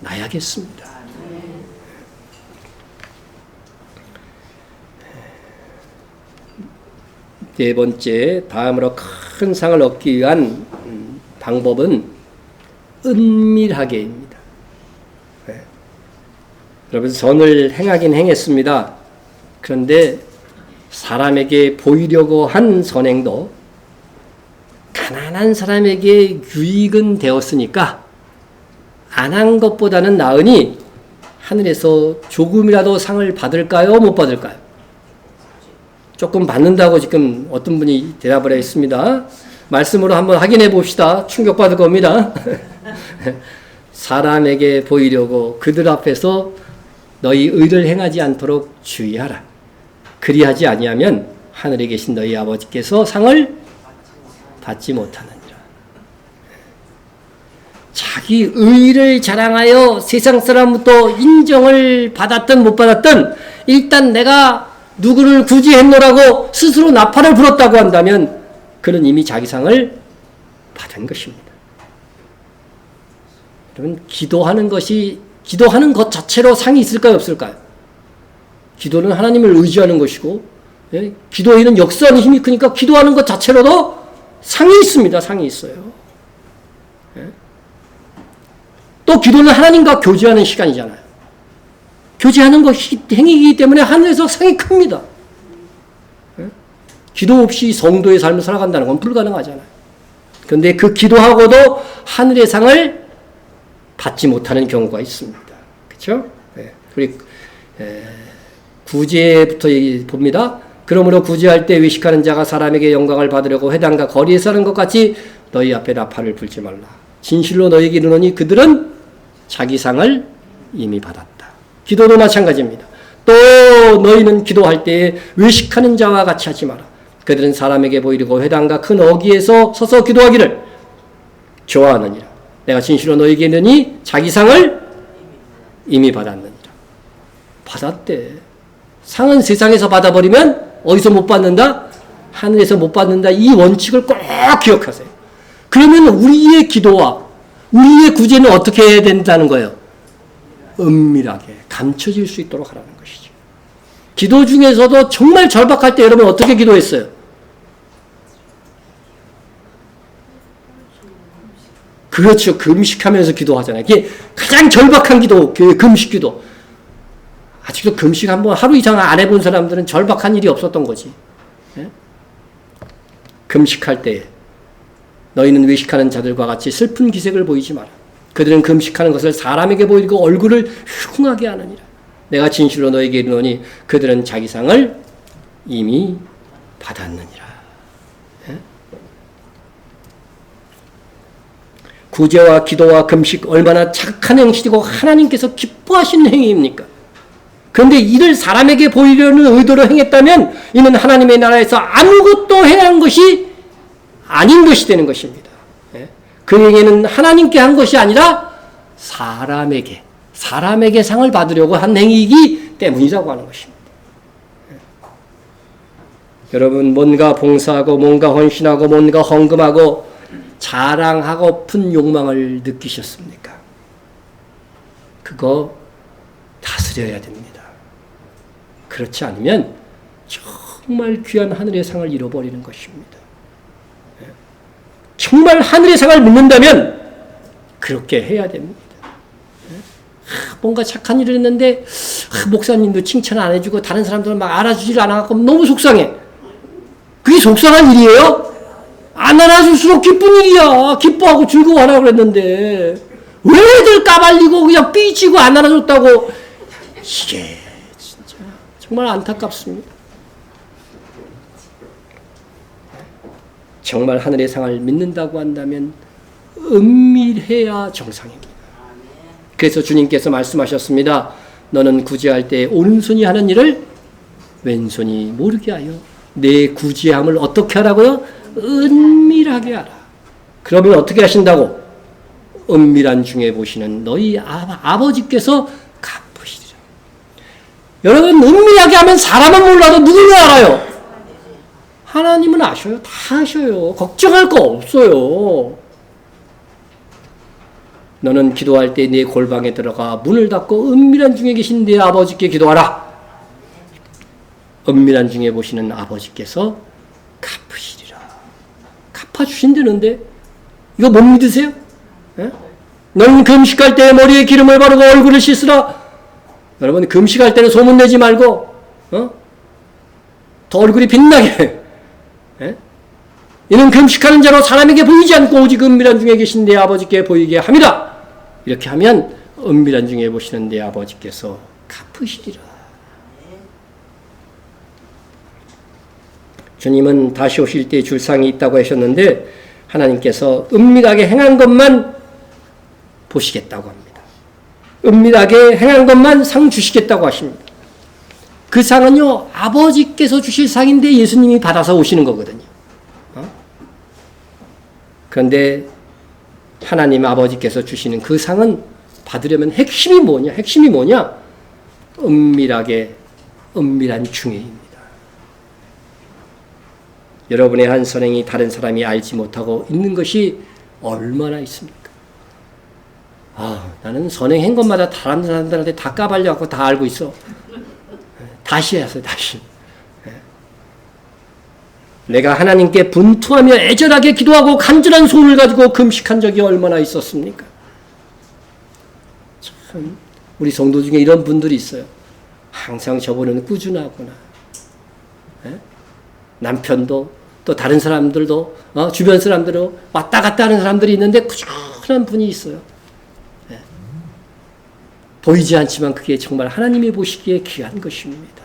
나야겠습니다. 네 번째, 다음으로 큰 상을 얻기 위한 방법은 은밀하게입니다. 네. 여러분, 선을 행하긴 행했습니다. 그런데 사람에게 보이려고 한 선행도 가난한 사람에게 유익은 되었으니까 안 한 것보다는 나으니 하늘에서 조금이라도 상을 받을까요? 못 받을까요? 조금 받는다고 지금 어떤 분이 대답을 했습니다. 말씀으로 한번 확인해 봅시다. 충격받을 겁니다. 사람에게 보이려고 그들 앞에서 너희 의를 행하지 않도록 주의하라. 그리하지 아니하면 하늘에 계신 너희 아버지께서 상을 받지 못하느니라. 자기 의를 자랑하여 세상 사람부터 인정을 받았든 못 받았든 일단 내가 누구를 구제했노라고 스스로 나팔을 불었다고 한다면 그는 이미 자기 상을 받은 것입니다. 여러분, 기도하는 것 자체로 상이 있을까요, 없을까요? 기도는 하나님을 의지하는 것이고, 기도에는 역사하는 힘이 크니까 기도하는 것 자체로도 상이 있습니다. 상이 있어요. 또 기도는 하나님과 교제하는 시간이잖아요. 교제하는 것이 행위이기 때문에 하늘에서 상이 큽니다. 기도 없이 성도의 삶을 살아간다는 건 불가능하잖아요. 그런데 그 기도하고도 하늘의 상을 받지 못하는 경우가 있습니다. 그렇죠? 우리 구제부터 봅니다. 그러므로 구제할 때 외식하는 자가 사람에게 영광을 받으려고 회당과 거리에서 하는 것 같이 너희 앞에 나팔을 불지 말라. 진실로 너희에게 이르노니 그들은 자기 상을 이미 받았다. 기도도 마찬가지입니다. 또 너희는 기도할 때에 외식하는 자와 같이 하지 마라. 그들은 사람에게 보이려고 회당과 큰 어귀에서 서서 기도하기를 좋아하느니라. 내가 진실로 너희에게 이르니 자기 상을 이미 받았느니라. 받았대. 상은 세상에서 받아버리면 어디서 못 받는다? 하늘에서 못 받는다. 이 원칙을 꼭 기억하세요. 그러면 우리의 기도와 우리의 구제는 어떻게 해야 된다는 거예요? 은밀하게 감춰질 수 있도록 하라는 것이죠. 기도 중에서도 정말 절박할 때 여러분 어떻게 기도했어요? 그렇죠. 금식하면서 기도하잖아요. 이게 가장 절박한 기도, 금식 기도. 아직도 금식 한번 하루 이상 안 해본 사람들은 절박한 일이 없었던 거지. 금식할 때 너희는 외식하는 자들과 같이 슬픈 기색을 보이지 마라. 그들은 금식하는 것을 사람에게 보이고 얼굴을 흉하게 하느니라. 내가 진실로 너희에게 이르노니 그들은 자기 상을 이미 받았느니라. 구제와 기도와 금식 얼마나 착한 행실이고 하나님께서 기뻐하시는 행위입니까? 그런데 이를 사람에게 보이려는 의도로 행했다면 이는 하나님의 나라에서 아무것도 해야 한 것이 아닌 것이 되는 것입니다. 그 행위는 하나님께 한 것이 아니라 사람에게 상을 받으려고 한 행위이기 때문이라고 하는 것입니다. 여러분, 뭔가 봉사하고 뭔가 헌신하고 뭔가 헌금하고 자랑하고픈 욕망을 느끼셨습니까? 그거 다스려야 됩니다. 그렇지 않으면 정말 귀한 하늘의 상을 잃어버리는 것입니다. 정말 하늘의 상을 믿는다면 그렇게 해야 됩니다. 뭔가 착한 일을 했는데 목사님도 칭찬 안 해주고 다른 사람들은 막 알아주질 않아갖고 너무 속상해. 그게 속상한 일이에요? 안 알아줄수록 기쁜 일이야. 기뻐하고 즐거워하라고 그랬는데 왜들 까발리고 그냥 삐지고 안 알아줬다고. 이게 진짜 정말 안타깝습니다. 정말 하늘의 상을 믿는다고 한다면 은밀해야 정상입니다. 그래서 주님께서 말씀하셨습니다. 너는 구제할 때 오른손이 하는 일을 왼손이 모르게 하여 내 구제함을 어떻게 하라고요? 은밀하게 하라. 그러면 어떻게 하신다고? 은밀한 중에 보시는 너희 아버지께서 갚으시리라. 여러분, 은밀하게 하면 사람은 몰라도 누구는 알아요? 하나님은 아셔요. 다 아셔요. 걱정할 거 없어요. 너는 기도할 때 네 골방에 들어가 문을 닫고 은밀한 중에 계신 네 아버지께 기도하라. 은밀한 중에 보시는 아버지께서 갚으시리라. 갚아주신다는데 이거 못 믿으세요? 예? 너는 금식할 때 머리에 기름을 바르고 얼굴을 씻으라. 여러분 금식할 때는 소문내지 말고 더 얼굴이 빛나게 예? 이는 금식하는 자로 사람에게 보이지 않고 오직 은밀한 중에 계신 내 아버지께 보이게 함이라. 이렇게 하면 은밀한 중에 보시는 내 아버지께서 갚으시리라. 주님은 다시 오실 때 줄 상이 있다고 하셨는데 하나님께서 은밀하게 행한 것만 보시겠다고 합니다. 은밀하게 행한 것만 상 주시겠다고 하십니다. 그 상은요 아버지께서 주실 상인데 예수님이 받아서 오시는 거거든요. 그런데 하나님 아버지께서 주시는 그 상은 받으려면 핵심이 뭐냐? 핵심이 뭐냐? 은밀한 중에입니다. 여러분의 한 선행이 다른 사람이 알지 못하고 있는 것이 얼마나 있습니까? 나는 선행한 것마다 다른 사람들한테 다 까발려갖고 다 알고 있어. 다시 해서 다시. 내가 하나님께 분투하며 애절하게 기도하고 간절한 소원을 가지고 금식한 적이 얼마나 있었습니까? 참 우리 성도 중에 이런 분들이 있어요. 항상 저분은 꾸준하구나. 남편도 또 다른 사람들도 주변 사람들도 왔다 갔다 하는 사람들이 있는데 꾸준한 분이 있어요. 보이지 않지만 그게 정말 하나님이 보시기에 귀한 것입니다.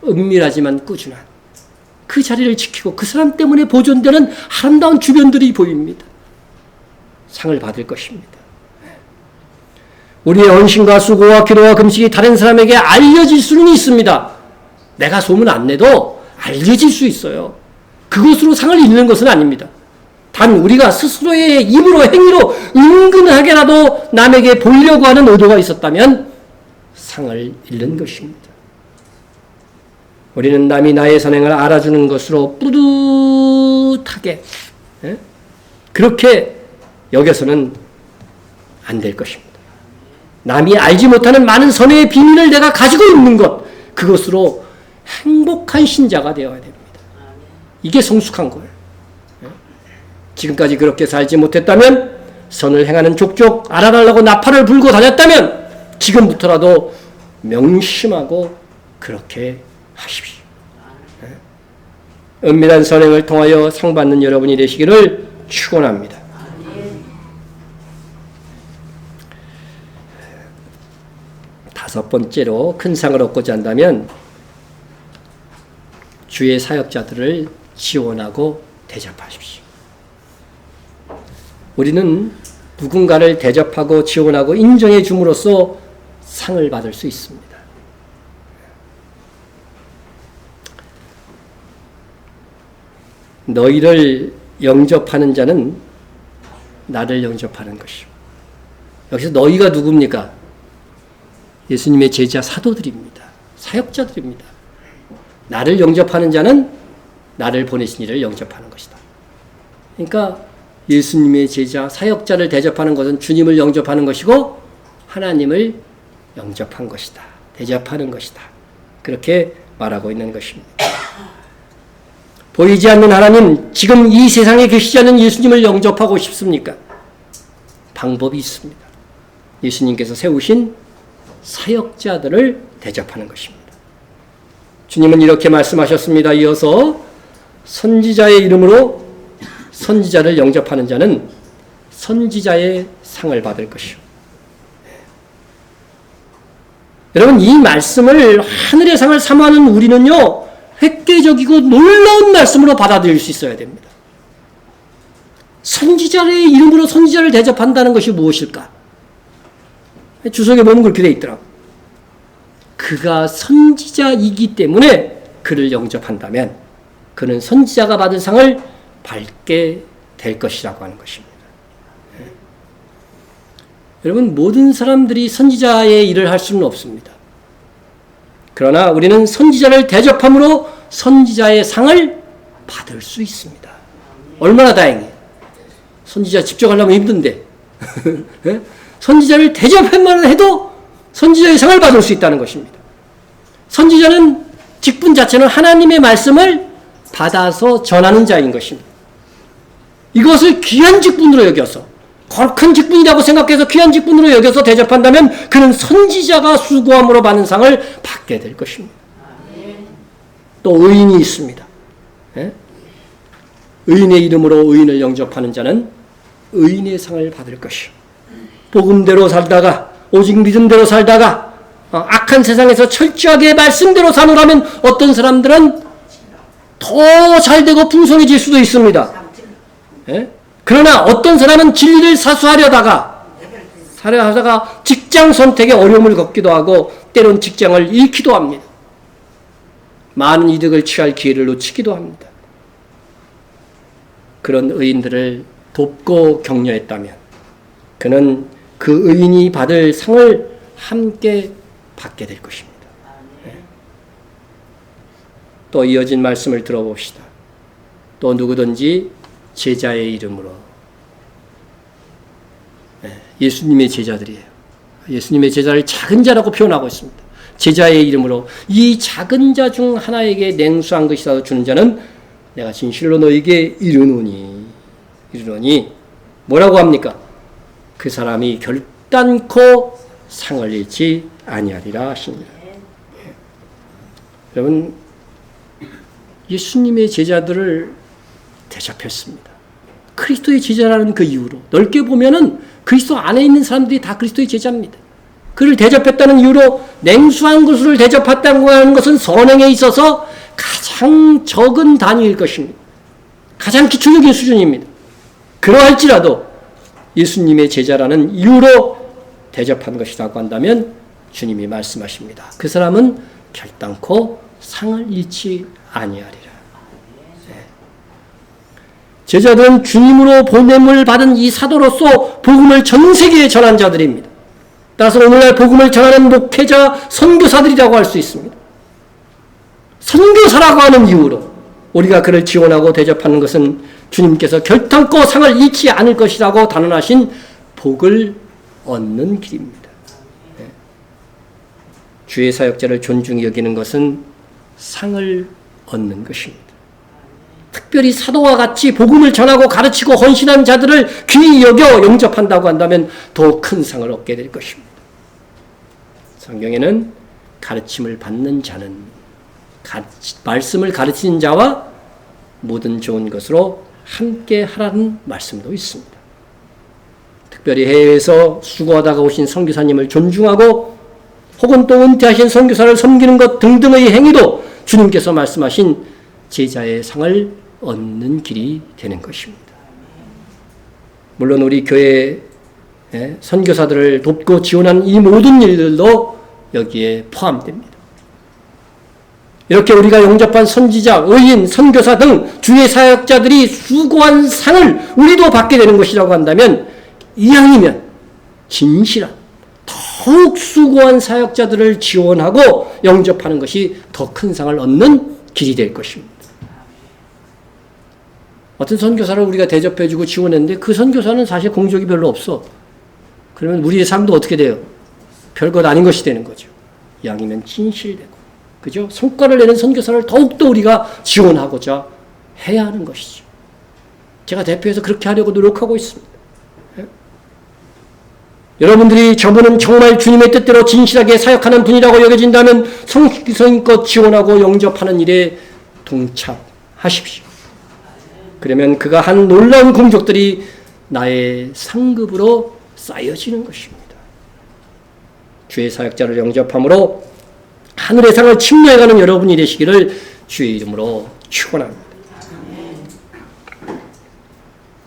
은밀하지만 꾸준한 그 자리를 지키고 그 사람 때문에 보존되는 아름다운 주변들이 보입니다. 상을 받을 것입니다. 우리의 헌신과 수고와 기도와 금식이 다른 사람에게 알려질 수는 있습니다. 내가 소문 안 내도 알려질 수 있어요. 그것으로 상을 잃는 것은 아닙니다. 단 우리가 스스로의 입으로 행위로 은근하게라도 남에게 보이려고 하는 의도가 있었다면 상을 잃는 것입니다. 우리는 남이 나의 선행을 알아주는 것으로 뿌듯하게 그렇게 여겨서는 안 될 것입니다. 남이 알지 못하는 많은 선행의 비밀을 내가 가지고 있는 것, 그것으로 행복한 신자가 되어야 됩니다. 이게 성숙한 거예요. 지금까지 그렇게 살지 못했다면, 선을 행하는 족족 알아달라고 나팔을 불고 다녔다면 지금부터라도 명심하고 그렇게 하십시오. 은밀한 선행을 통하여 상 받는 여러분이 되시기를 축원합니다. 다섯 번째로 큰 상을 얻고자 한다면 주의 사역자들을 지원하고 대접하십시오. 우리는 누군가를 대접하고 지원하고 인정해 줌으로써 상을 받을 수 있습니다. 너희를 영접하는 자는 나를 영접하는 것이요. 여기서 너희가 누굽니까? 예수님의 제자 사도들입니다. 사역자들입니다. 나를 영접하는 자는 나를 보내신 이를 영접하는 것이다. 그러니까 예수님의 제자 사역자를 대접하는 것은 주님을 영접하는 것이고 하나님을 영접한 것이다. 대접하는 것이다. 그렇게 말하고 있는 것입니다. 보이지 않는 하나님, 지금 이 세상에 계시지 않는 예수님을 영접하고 싶습니까? 방법이 있습니다. 예수님께서 세우신 사역자들을 대접하는 것입니다. 주님은 이렇게 말씀하셨습니다. 이어서 선지자의 이름으로 선지자를 영접하는 자는 선지자의 상을 받을 것이요. 여러분, 이 말씀을 하늘의 상을 사모하는 우리는요, 획기적이고 놀라운 말씀으로 받아들일 수 있어야 됩니다. 선지자의 이름으로 선지자를 대접한다는 것이 무엇일까? 주석에 보면 그렇게 되어 있더라고요. 그가 선지자이기 때문에 그를 영접한다면 그는 선지자가 받은 상을 받게 될 것이라고 하는 것입니다. 여러분, 모든 사람들이 선지자의 일을 할 수는 없습니다. 그러나 우리는 선지자를 대접함으로 선지자의 상을 받을 수 있습니다. 얼마나 다행이에요. 선지자 직접 하려면 힘든데 선지자를 대접만 해도 선지자의 상을 받을 수 있다는 것입니다. 선지자는 직분 자체는 하나님의 말씀을 받아서 전하는 자인 것입니다. 이것을 귀한 직분으로 여겨서, 거룩한 직분이라고 생각해서 귀한 직분으로 여겨서 대접한다면 그는 선지자가 수고함으로 받는 상을 받게 될 것입니다. 또 의인이 있습니다. 예? 의인의 이름으로 의인을 영접하는 자는 의인의 상을 받을 것이요. 복음대로 살다가, 오직 믿음대로 살다가 악한 세상에서 철저하게 말씀대로 사노라면 어떤 사람들은 더 잘되고 풍성해질 수도 있습니다. 예? 그러나 어떤 사람은 진리를 사수하려다가 직장 선택에 어려움을 겪기도 하고 때론 직장을 잃기도 합니다. 많은 이득을 취할 기회를 놓치기도 합니다. 그런 의인들을 돕고 격려했다면 그는 그 의인이 받을 상을 함께 받게 될 것입니다. 또 이어진 말씀을 들어봅시다. 또 누구든지 제자의 이름으로, 예수님의 제자들이에요. 예수님의 제자를 작은 자라고 표현하고 있습니다. 제자의 이름으로 이 작은 자 중 하나에게 냉수한 것이라도 주는 자는 내가 진실로 너에게 이르노니 뭐라고 합니까? 그 사람이 결단코 상을 잃지 아니하리라 하십니다. 여러분, 예수님의 제자들을 대접했습니다. 그리스도의 제자라는 그 이유로, 넓게 보면은 그리스도 안에 있는 사람들이 다 그리스도의 제자입니다. 그를 대접했다는 이유로 냉수한 것을 대접했다고 하는 것은 선행에 있어서 가장 적은 단위일 것입니다. 가장 기초적인 수준입니다. 그러할지라도 예수님의 제자라는 이유로 대접한 것이라고 한다면 주님이 말씀하십니다. 그 사람은 결단코 상을 잃지 아니하리라. 제자들은 주님으로 보냄을 받은 이 사도로서 복음을 전 세계에 전한 자들입니다. 따라서 오늘날 복음을 전하는 목회자, 선교사들이라고 할 수 있습니다. 선교사라고 하는 이유로 우리가 그를 지원하고 대접하는 것은 주님께서 결단코 상을 잃지 않을 것이라고 단언하신 복을 얻는 길입니다. 주의 사역자를 존중히 여기는 것은 상을 얻는 것입니다. 특별히 사도와 같이 복음을 전하고 가르치고 헌신한 자들을 귀히 여겨 영접한다고 한다면 더 큰 상을 얻게 될 것입니다. 성경에는 가르침을 받는 자는 말씀을 가르치는 자와 모든 좋은 것으로 함께 하라는 말씀도 있습니다. 특별히 해외에서 수고하다가 오신 선교사님을 존중하고 혹은 또 은퇴하신 선교사를 섬기는 것 등등의 행위도 주님께서 말씀하신 제자의 상을 얻는 길이 되는 것입니다. 물론 우리 교회 선교사들을 돕고 지원하는 이 모든 일들도 여기에 포함됩니다. 이렇게 우리가 영접한 선지자, 의인, 선교사 등 주의 사역자들이 수고한 상을 우리도 받게 되는 것이라고 한다면 이왕이면 진실한 더욱 수고한 사역자들을 지원하고 영접하는 것이 더 큰 상을 얻는 길이 될 것입니다. 어떤 선교사를 우리가 대접해주고 지원했는데 그 선교사는 사실 공적이 별로 없어. 그러면 우리의 삶도 어떻게 돼요? 별것 아닌 것이 되는 거죠. 이왕이면 진실되고, 그죠? 성과를 내는 선교사를 더욱더 우리가 지원하고자 해야 하는 것이죠. 제가 대표해서 그렇게 하려고 노력하고 있습니다. 여러분들이 저분은 정말 주님의 뜻대로 진실하게 사역하는 분이라고 여겨진다면 성심껏 지원하고 영접하는 일에 동참하십시오. 그러면 그가 한 놀라운 공적들이 나의 상급으로 쌓여지는 것입니다. 주의 사역자를 영접함으로 하늘의 상을 침노해가는 여러분이 되시기를 주의 이름으로 축원합니다.